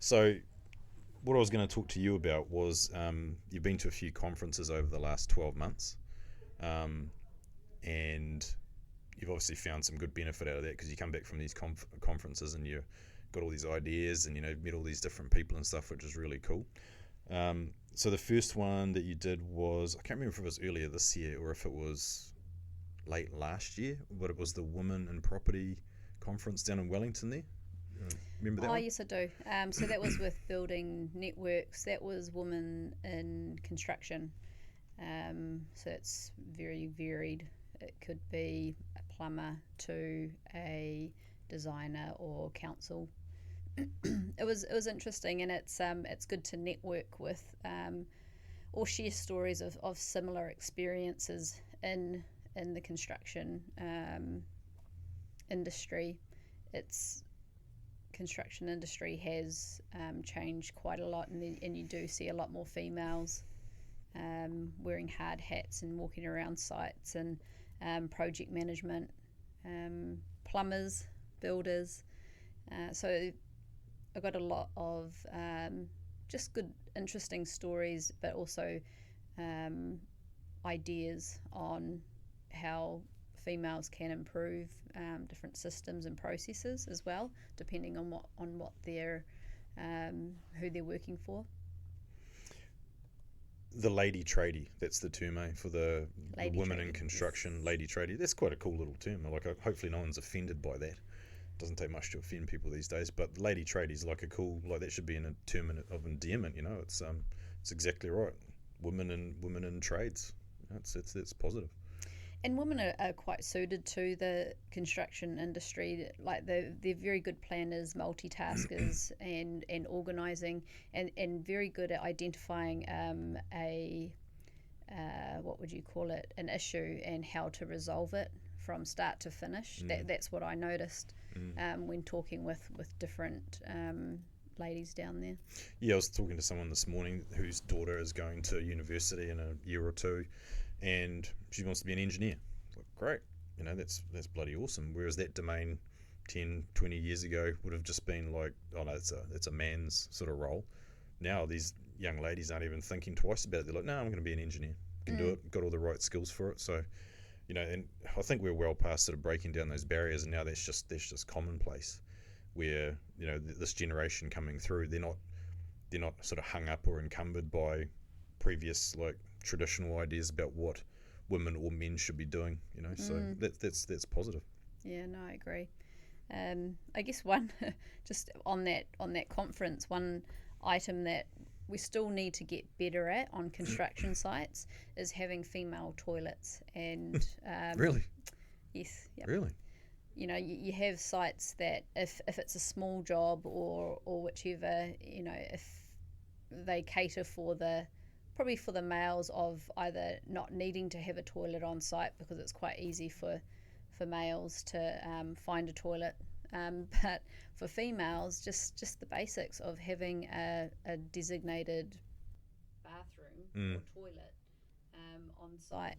So what I was going to talk to you about was you've been to a few conferences over the last 12 months, and you've obviously found some good benefit out of that because you come back from these conferences and you've got all these ideas and met all these different people and stuff, which is really cool. So the first one that you did was, I can't remember if it was earlier this year or if it was late last year, but it was the Women in Property conference down in Wellington there. Remember that one? Yes, I do. So that was with Building Networks. That was Women in Construction. So it's very varied. It could be a plumber to a designer or council. It was interesting, and it's good to network with or share stories of similar experiences in the construction industry. It's construction industry has changed quite a lot, and you do see a lot more females wearing hard hats and walking around sites, and project management, plumbers, builders. So I got a lot of just good, interesting stories, but also ideas on how females can improve different systems and processes as well, depending on what they're who they're working for. The lady tradie, that's the term, for the women in tradie, construction. yes. Lady tradie, that's quite a cool little term. Like, hopefully no one's offended by that. Doesn't take much to offend people these days, but lady tradie is like a cool, like that should be a term of endearment. It's exactly right. Women in trades. It's positive. And women are quite suited to the construction industry. Like they're very good planners, multitaskers, and organising, and very good at identifying what would you call it, an issue and how to resolve it from start to finish. That's what I noticed when talking with different ladies down there. Yeah, I was talking to someone this morning whose daughter is going to university in a year or two, and she wants to be an engineer. Like, great, that's bloody awesome. Whereas that domain 10, 20 years ago would have just been like, oh no, it's a man's sort of role. Now these young ladies aren't even thinking twice about it. They're like, no, I'm going to be an engineer. Can do it. Got all the right skills for it. So, and I think we're well past sort of breaking down those barriers, and now that's just commonplace. Where this generation coming through, they're not sort of hung up or encumbered by previous like traditional ideas about what women or men should be doing. So that's positive. Yeah, no, I agree. I guess one just on that conference, one item that we still need to get better at on construction sites is having female toilets. And really, yes, yep. Really. You have sites that if it's a small job or whichever, if they cater for probably for the males of either not needing to have a toilet on site because it's quite easy for males to find a toilet, but for females, just the basics of having a designated bathroom or toilet on site.